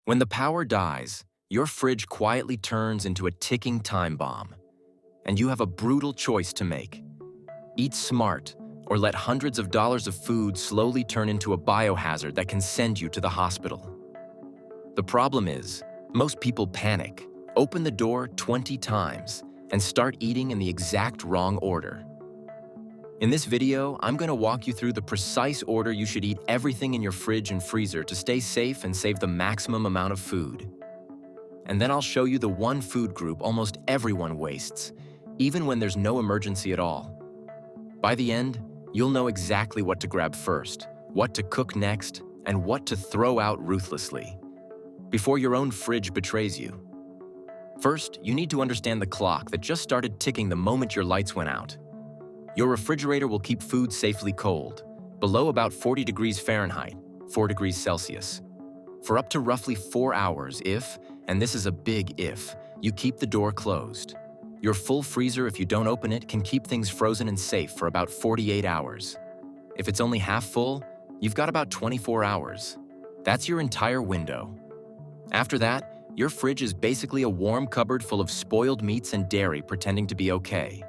When the power dies, your fridge quietly turns into a ticking time bomb, and you have a brutal choice to make. Eat smart, or let hundreds of dollars of food slowly turn into a biohazard that can send you to the hospital. The problem is, most people panic, open the door 20 times, and start eating in the exact wrong order. In this video, I'm going to walk you through the precise order you should eat everything in your fridge and freezer to stay safe and save the maximum amount of food. And then I'll show you the one food group almost everyone wastes, even when there's no emergency at all. By the end, you'll know exactly what to grab first, what to cook next, and what to throw out ruthlessly, before your own fridge betrays you. First, you need to understand the clock that just started ticking the moment your lights went out. Your refrigerator will keep food safely cold, below about 40 degrees Fahrenheit, 4 degrees Celsius, for up to roughly 4 hours if, and this is a big if, you keep the door closed. Your full freezer, if you don't open it, can keep things frozen and safe for about 48 hours. If it's only half full, you've got about 24 hours. That's your entire window. After that, your fridge is basically a warm cupboard full of spoiled meats and dairy pretending to be okay.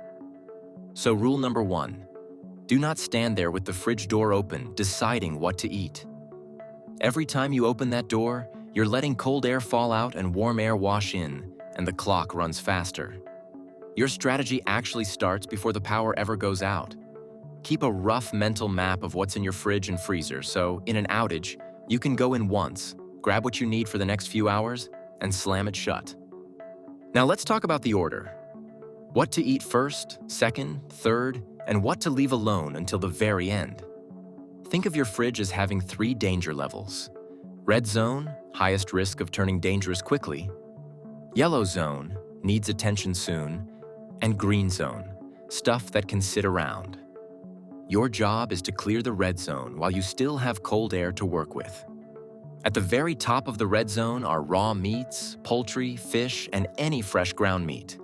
So rule number 1, do not stand there with the fridge door open, deciding what to eat. Every time you open that door, you're letting cold air fall out and warm air wash in, and the clock runs faster. Your strategy actually starts before the power ever goes out. Keep a rough mental map of what's in your fridge and freezer, so in an outage, you can go in once, grab what you need for the next few hours, and slam it shut. Now let's talk about the order. What to eat first, second, third, and what to leave alone until the very end. Think of your fridge as having 3 danger levels. Red zone, highest risk of turning dangerous quickly. Yellow zone, needs attention soon. And green zone, stuff that can sit around. Your job is to clear the red zone while you still have cold air to work with. At the very top of the red zone are raw meats, poultry, fish, and any fresh ground meat.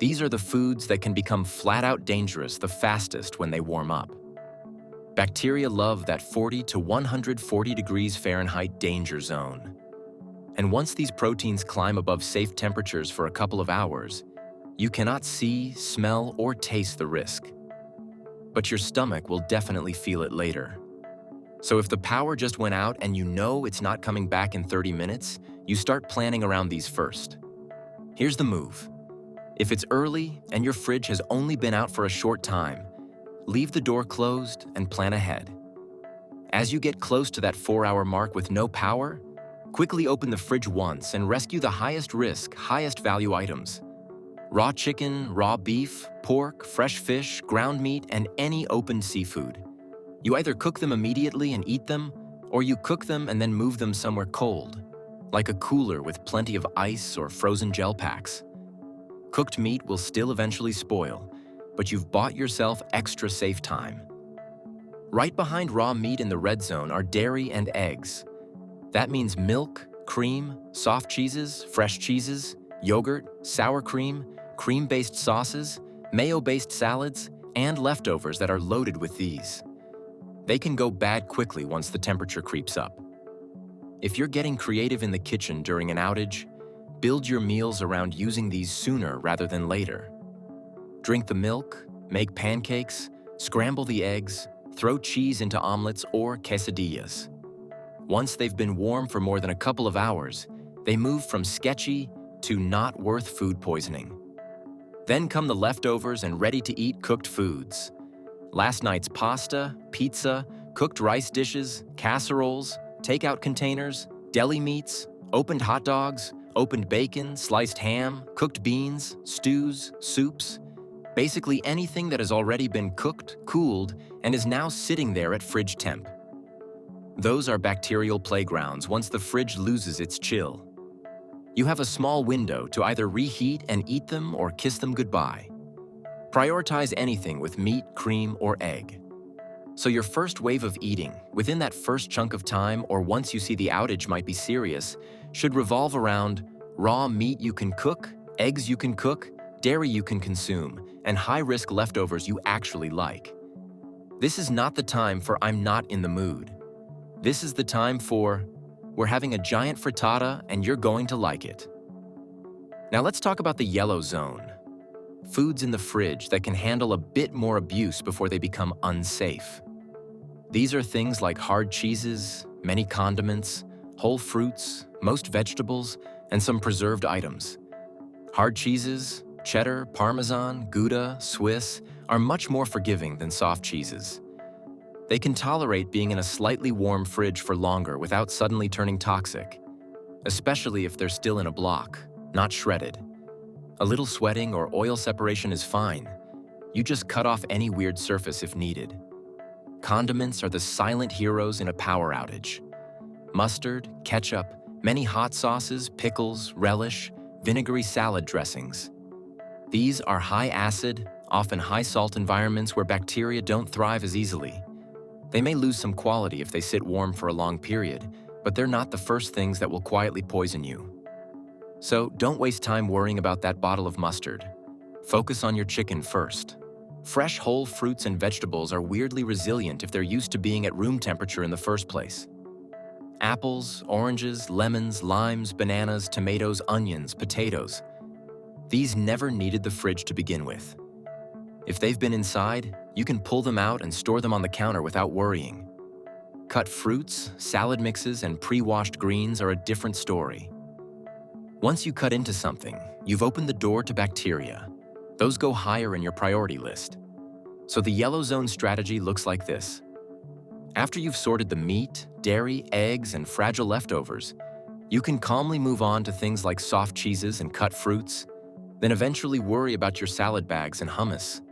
These are the foods that can become flat-out dangerous the fastest when they warm up. Bacteria love that 40 to 140 degrees Fahrenheit danger zone. And once these proteins climb above safe temperatures for a couple of hours, you cannot see, smell, or taste the risk. But your stomach will definitely feel it later. So if the power just went out and you know it's not coming back in 30 minutes, you start planning around these first. Here's the move. If it's early and your fridge has only been out for a short time, leave the door closed and plan ahead. As you get close to that 4-hour mark with no power, quickly open the fridge once and rescue the highest risk, highest value items. Raw chicken, raw beef, pork, fresh fish, ground meat, and any opened seafood. You either cook them immediately and eat them, or you cook them and then move them somewhere cold, like a cooler with plenty of ice or frozen gel packs. Cooked meat will still eventually spoil, but you've bought yourself extra safe time. Right behind raw meat in the red zone are dairy and eggs. That means milk, cream, soft cheeses, fresh cheeses, yogurt, sour cream, cream-based sauces, mayo-based salads, and leftovers that are loaded with these. They can go bad quickly once the temperature creeps up. If you're getting creative in the kitchen during an outage, build your meals around using these sooner rather than later. Drink the milk, make pancakes, scramble the eggs, throw cheese into omelets or quesadillas. Once they've been warm for more than a couple of hours, they move from sketchy to not worth food poisoning. Then come the leftovers and ready-to-eat cooked foods. Last night's pasta, pizza, cooked rice dishes, casseroles, takeout containers, deli meats, opened hot dogs, opened bacon, sliced ham, cooked beans, stews, soups. Basically anything that has already been cooked, cooled, and is now sitting there at fridge temp. Those are bacterial playgrounds once the fridge loses its chill. You have a small window to either reheat and eat them or kiss them goodbye. Prioritize anything with meat, cream, or egg. So your first wave of eating, within that first chunk of time or once you see the outage might be serious, should revolve around raw meat you can cook, eggs you can cook, dairy you can consume, and high-risk leftovers you actually like. This is not the time for I'm not in the mood. This is the time for we're having a giant frittata and you're going to like it. Now let's talk about the yellow zone. Foods in the fridge that can handle a bit more abuse before they become unsafe. These are things like hard cheeses, many condiments, whole fruits, most vegetables, and some preserved items. Hard cheeses, cheddar, Parmesan, Gouda, Swiss, are much more forgiving than soft cheeses. They can tolerate being in a slightly warm fridge for longer without suddenly turning toxic, especially if they're still in a block, not shredded. A little sweating or oil separation is fine. You just cut off any weird surface if needed. Condiments are the silent heroes in a power outage. Mustard, ketchup, many hot sauces, pickles, relish, vinegary salad dressings. These are high-acid, often high-salt environments where bacteria don't thrive as easily. They may lose some quality if they sit warm for a long period, but they're not the first things that will quietly poison you. So don't waste time worrying about that bottle of mustard. Focus on your chicken first. Fresh whole fruits and vegetables are weirdly resilient if they're used to being at room temperature in the first place. Apples, oranges, lemons, limes, bananas, tomatoes, onions, potatoes. These never needed the fridge to begin with. If they've been inside, you can pull them out and store them on the counter without worrying. Cut fruits, salad mixes, and pre-washed greens are a different story. Once you cut into something, you've opened the door to bacteria. Those go higher in your priority list. So the yellow zone strategy looks like this. After you've sorted the meat, dairy, eggs, and fragile leftovers, you can calmly move on to things like soft cheeses and cut fruits, then eventually worry about your salad bags and hummus.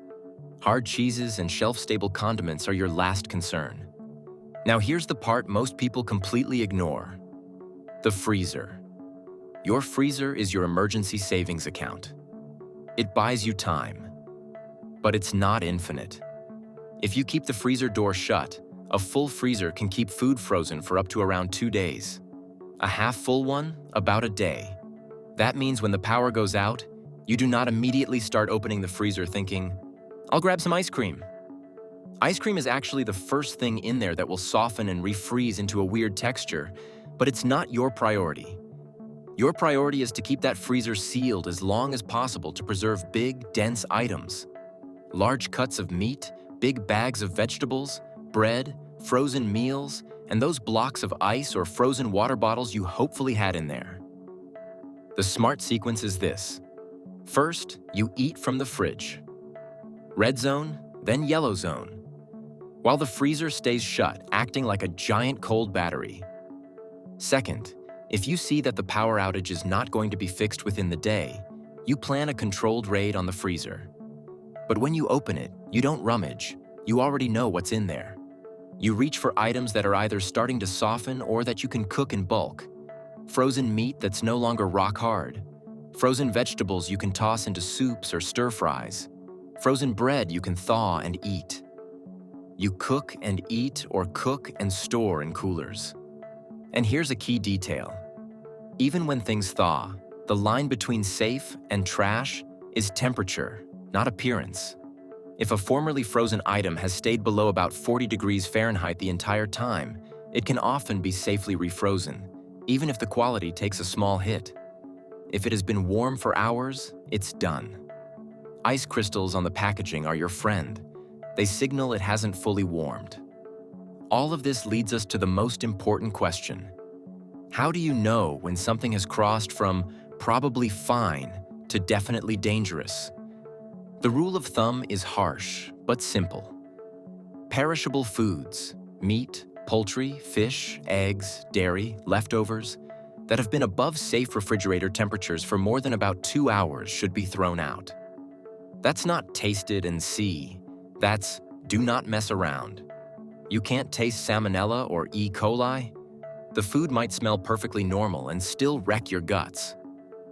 Hard cheeses and shelf-stable condiments are your last concern. Now here's the part most people completely ignore. The freezer. Your freezer is your emergency savings account. It buys you time, but it's not infinite. If you keep the freezer door shut, a full freezer can keep food frozen for up to around 2 days. A half-full one, about a day. That means when the power goes out, you do not immediately start opening the freezer thinking, "I'll grab some ice cream." Ice cream is actually the first thing in there that will soften and refreeze into a weird texture, but it's not your priority. Your priority is to keep that freezer sealed as long as possible to preserve big, dense items. Large cuts of meat, big bags of vegetables, bread, frozen meals, and those blocks of ice or frozen water bottles you hopefully had in there. The smart sequence is this. First, you eat from the fridge. Red zone, then yellow zone. While the freezer stays shut, acting like a giant cold battery. Second, if you see that the power outage is not going to be fixed within the day, you plan a controlled raid on the freezer. But when you open it, you don't rummage. You already know what's in there. You reach for items that are either starting to soften or that you can cook in bulk. Frozen meat that's no longer rock hard. Frozen vegetables you can toss into soups or stir fries. Frozen bread you can thaw and eat. You cook and eat or cook and store in coolers. And here's a key detail. Even when things thaw, the line between safe and trash is temperature, not appearance. If a formerly frozen item has stayed below about 40 degrees Fahrenheit the entire time, it can often be safely refrozen, even if the quality takes a small hit. If it has been warm for hours, it's done. Ice crystals on the packaging are your friend. They signal it hasn't fully warmed. All of this leads us to the most important question. How do you know when something has crossed from probably fine to definitely dangerous? The rule of thumb is harsh, but simple. Perishable foods, meat, poultry, fish, eggs, dairy, leftovers, that have been above safe refrigerator temperatures for more than about 2 hours should be thrown out. That's not taste it and see. That's do not mess around. You can't taste salmonella or E. coli? The food might smell perfectly normal and still wreck your guts.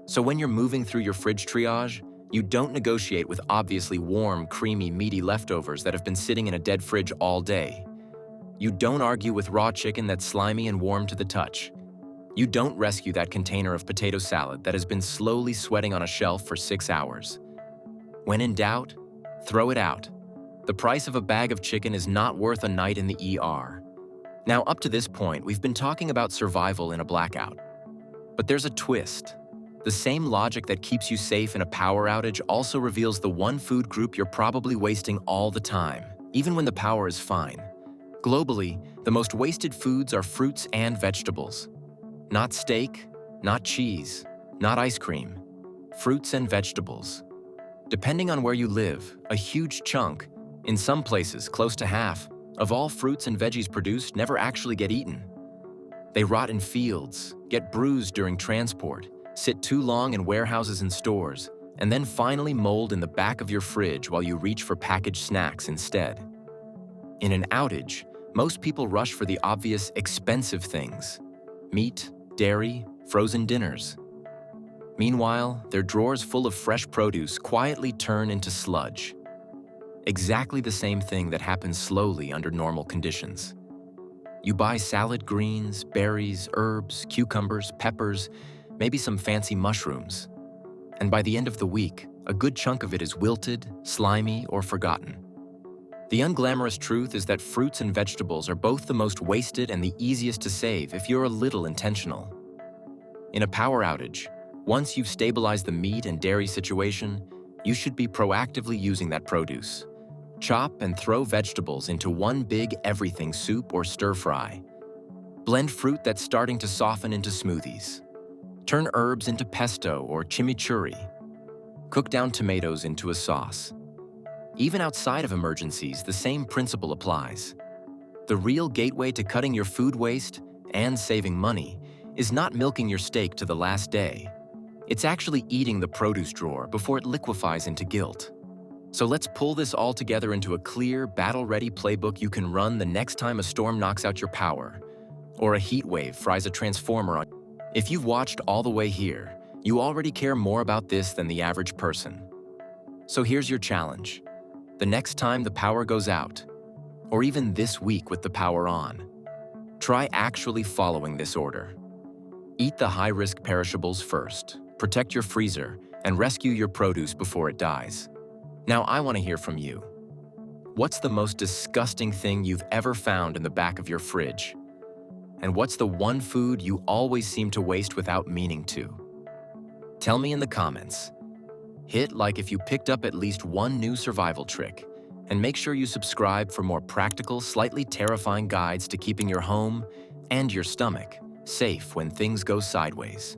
So when you're moving through your fridge triage, you don't negotiate with obviously warm, creamy, meaty leftovers that have been sitting in a dead fridge all day. You don't argue with raw chicken that's slimy and warm to the touch. You don't rescue that container of potato salad that has been slowly sweating on a shelf for 6 hours. When in doubt, throw it out. The price of a bag of chicken is not worth a night in the ER. Now, up to this point, we've been talking about survival in a blackout. But there's a twist. The same logic that keeps you safe in a power outage also reveals the one food group you're probably wasting all the time, even when the power is fine. Globally, the most wasted foods are fruits and vegetables. Not steak, not cheese, not ice cream. Fruits and vegetables. Depending on where you live, a huge chunk, in some places close to half, of all fruits and veggies produced never actually get eaten. They rot in fields, get bruised during transport, sit too long in warehouses and stores, and then finally mold in the back of your fridge while you reach for packaged snacks instead. In an outage, most people rush for the obvious expensive things: meat, dairy, frozen dinners. Meanwhile, their drawers full of fresh produce quietly turn into sludge. Exactly the same thing that happens slowly under normal conditions. You buy salad greens, berries, herbs, cucumbers, peppers, maybe some fancy mushrooms. And by the end of the week, a good chunk of it is wilted, slimy, or forgotten. The unglamorous truth is that fruits and vegetables are both the most wasted and the easiest to save if you're a little intentional. In a power outage, once you've stabilized the meat and dairy situation, you should be proactively using that produce. Chop and throw vegetables into one big everything soup or stir-fry. Blend fruit that's starting to soften into smoothies. Turn herbs into pesto or chimichurri. Cook down tomatoes into a sauce. Even outside of emergencies, the same principle applies. The real gateway to cutting your food waste and saving money is not milking your steak to the last day. It's actually eating the produce drawer before it liquefies into guilt. So let's pull this all together into a clear, battle-ready playbook you can run the next time a storm knocks out your power, or a heat wave fries a transformer on. If you've watched all the way here, you already care more about this than the average person. So here's your challenge. The next time the power goes out, or even this week with the power on, try actually following this order. Eat the high-risk perishables first, protect your freezer, and rescue your produce before it dies. Now I want to hear from you. What's the most disgusting thing you've ever found in the back of your fridge? And what's the one food you always seem to waste without meaning to? Tell me in the comments. Hit like if you picked up at least one new survival trick, and make sure you subscribe for more practical, slightly terrifying guides to keeping your home and your stomach safe when things go sideways.